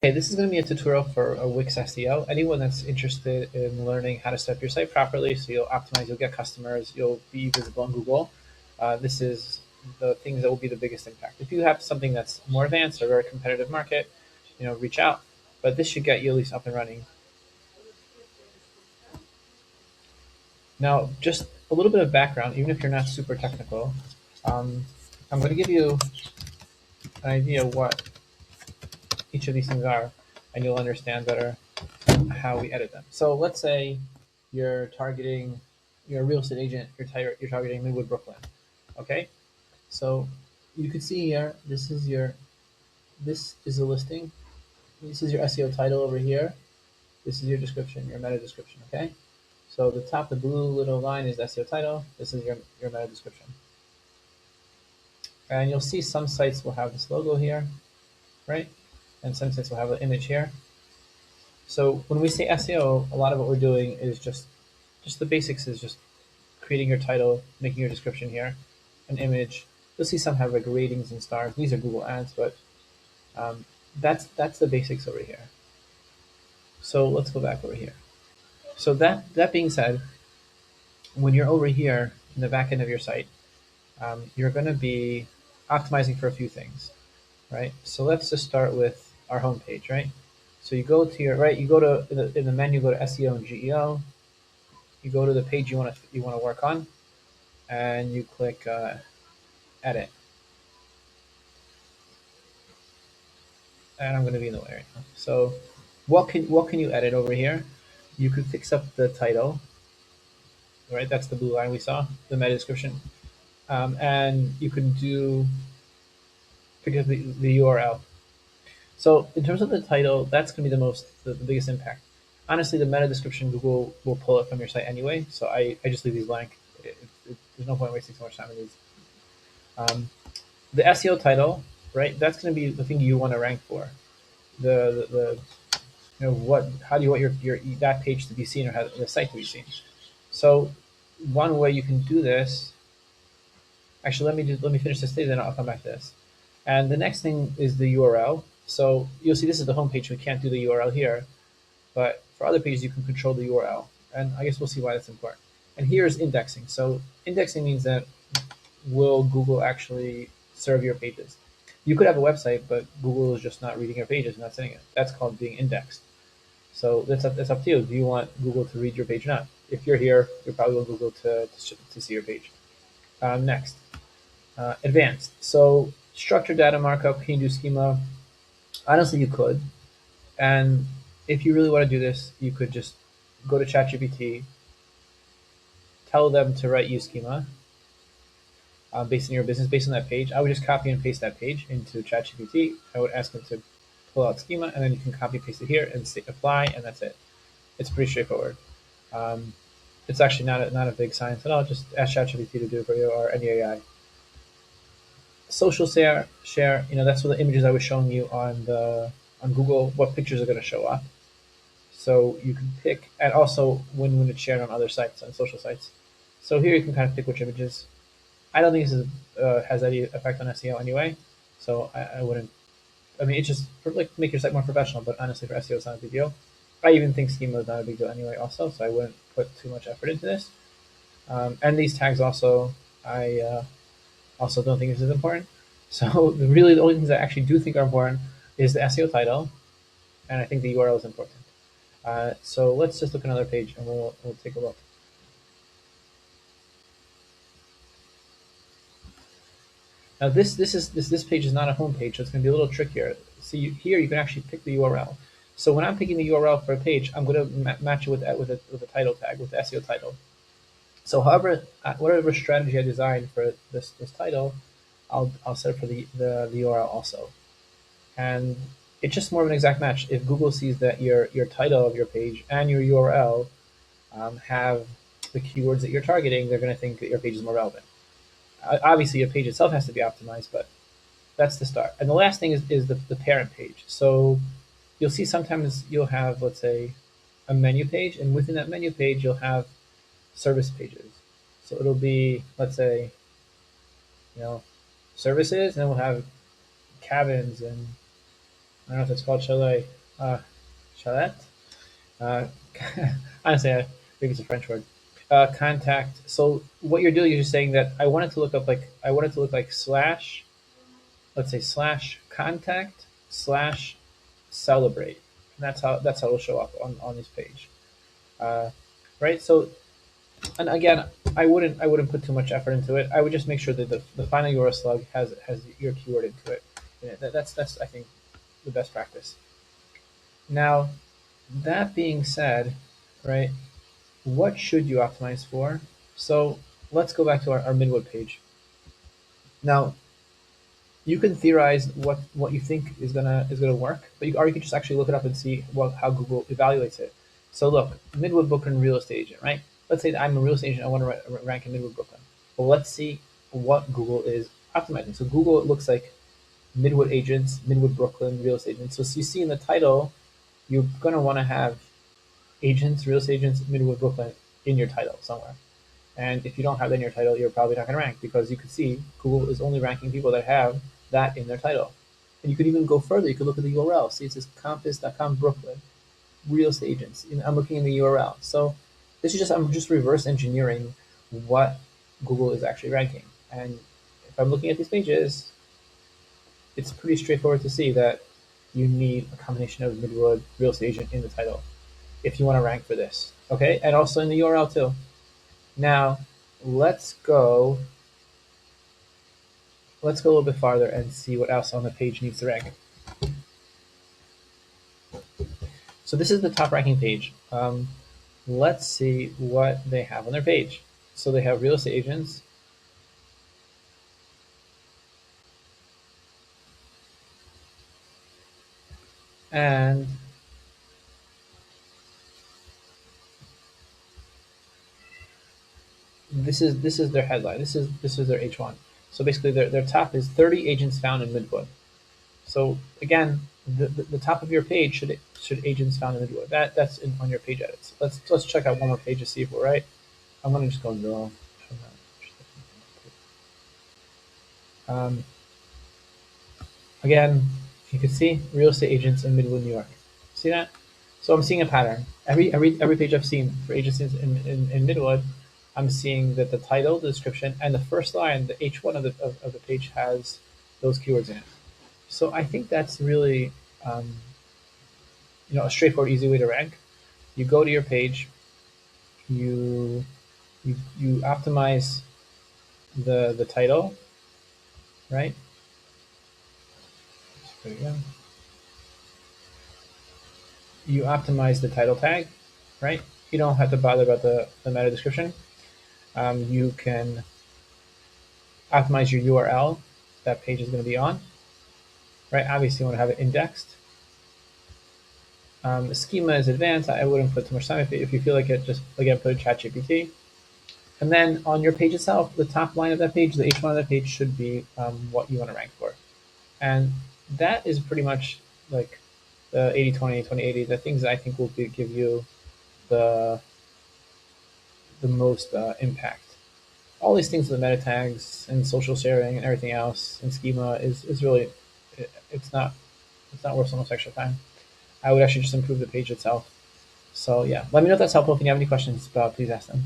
Okay, this is going to be a tutorial for a Wix SEO. Anyone that's interested in learning how to set up your site properly, so you'll optimize, you'll get customers, you'll be visible on Google. This is the things that will be the biggest impact. If you have something that's more advanced or very competitive market, reach out. But this should get you at least up and running. Now, just a little bit of background, even if you're not super technical, um, I'm going to give you an idea of what each of these things are, and you'll understand better how we edit them. So let's say you're a real estate agent, you're targeting Midwood, Brooklyn. Okay, so you can see here, this is a listing. This is your SEO title over here. This is your description, your meta description. Okay, so the top, the blue little line is SEO title. This is your meta description. And you'll see some sites will have this logo here, right? And some sites will have an image here. So when we say SEO, a lot of what we're doing is just the basics is just creating your title, making your description here, an image. You'll see some have like ratings and stars. These are Google ads, but that's the basics over here. So let's go back over here. So that being said, when you're over here in the back end of your site, you're going to be optimizing for a few things, right? So let's just start with our home page, right? So you go to your right, you go to in the menu, go to SEO and GEO. You go to the page you want to work on, and you click edit. And I'm going to be in the way right now. So what can you edit over here? You could fix up the title, right? That's the blue line we saw, the meta description, and you can pick up the URL. So in terms of the title, that's going to be the biggest impact. Honestly, the meta description, Google will pull it from your site anyway, so I just leave these blank. There's no point wasting so much time on these. The SEO title, right? That's going to be the thing you want to rank for. The how do you want your that page to be seen, or how the site to be seen. So one way you can do this, actually, let me finish this thing, then I'll come back to this. And the next thing is the URL. So you'll see this is the home page. We can't do the URL here, but for other pages you can control the URL, and I guess we'll see why that's important. And here's indexing. So indexing means that will Google actually serve your pages? You could have a website, but Google is just not reading your pages and not sending it. That's called being indexed. So that's up to you. Do you want Google to read your page or not? If you're here, you're probably going Google to see your page. Next, advanced. So structured data markup, can you do schema? Honestly, you could. And if you really want to do this, you could just go to ChatGPT, tell them to write you schema based on your business, based on that page. I would just copy and paste that page into ChatGPT. I would ask them to pull out schema, and then you can copy paste it here and say apply, and that's it. It's pretty straightforward. It's actually not a big science at all. Just ask ChatGPT to do it for you, or any AI. Social share. That's what the images I was showing you on Google. What pictures are going to show up? So you can pick, and also when it's shared on other sites, on social sites. So here you can kind of pick which images. I don't think this has any effect on SEO anyway, so I wouldn't. I mean, it's just like make your site more professional, but honestly, for SEO, it's not a big deal. I even think schema is not a big deal anyway, also, so I wouldn't put too much effort into this. And these tags also, I also don't think this is important. So really, the only things I actually do think are important is the SEO title, and I think the URL is important. So let's just look at another page, and we'll take a look. Now this page is not a home page, so it's going to be a little trickier. See here, you can actually pick the URL. So when I'm picking the URL for a page, I'm going to match it with a title tag, with the SEO title. So however, whatever strategy I design for this title, I'll set for the URL also. And it's just more of an exact match. If Google sees that your title of your page and your URL have the keywords that you're targeting, they're going to think that your page is more relevant. Obviously, your page itself has to be optimized, but that's the start. And the last thing is the parent page. So you'll see sometimes you'll have, let's say, a menu page, and within that menu page, you'll have service pages. So it'll be, let's say, services, and we'll have cabins and don't know if it's called chalet, chalet. Honestly, maybe it's a French word. Contact. So what you're doing is you're saying that I want it to look up like I want it to look like slash, let's say slash contact slash celebrate, and that's how it'll show up on this page, uh, right? So, and again, I wouldn't put too much effort into it. I would just make sure that the final URL slug has your keyword into it. Yeah, that's I think the best practice. Now, that being said, right, what should you optimize for? So let's go back to our Midwood page. Now, you can theorize what you think is gonna work, but or you can just actually look it up and see how Google evaluates it. So look, Midwood Brooklyn real estate agent, right? Let's say that I'm a real estate agent. I want to rank in Midwood Brooklyn. Well, let's see what Google is optimizing. So Google, it looks like Midwood agents, Midwood Brooklyn real estate agents. So you see in the title, you're gonna want to have agents, real estate agents, Midwood Brooklyn in your title somewhere. And if you don't have that in your title, you're probably not going to rank, because you can see Google is only ranking people that have that in their title. And you could even go further. You could look at the URL. See, it says compass.com Brooklyn, real estate agents. I'm looking in the URL. So this is I'm just reverse engineering what Google is actually ranking. And if I'm looking at these pages, it's pretty straightforward to see that you need a combination of Midwood, real estate agent in the title if you want to rank for this. Okay, and also in the URL too. Now, let's go a little bit farther and see what else on the page needs to rank. So this is the top ranking page. Let's see what they have on their page. So they have real estate agents. And this is their headline. This is their H1. So basically their top is 30 agents found in Midwood. So again, the top of your page should agents found in Midwood. That's on your page edits. Let's check out one more page to see if we're right. I'm gonna just go and draw. Again, you can see real estate agents in Midwood, New York. See that? So I'm seeing a pattern. Every page I've seen for agencies in Midwood, I'm seeing that the title, the description, and the first line, the H1 of the page has those keywords in it. So I think that's really a straightforward, easy way to rank. You go to your page, you optimize the title, right? There you go. You optimize the title tag, right? You don't have to bother about the meta description. You can optimize your URL that page is going to be on, right? Obviously, you want to have it indexed. The schema is advanced. I wouldn't put too much time. If you feel like it, just again put ChatGPT. And then on your page itself, the top line of that page, the H1 of that page should be what you want to rank for. And that is pretty much like the 80-20, 20-80, the things that I think will give you the most impact. All these things, the meta tags and social sharing and everything else, and schema is really, it's not worth so much extra time. I would actually just improve the page itself. So yeah, let me know if that's helpful. If you have any questions, please ask them.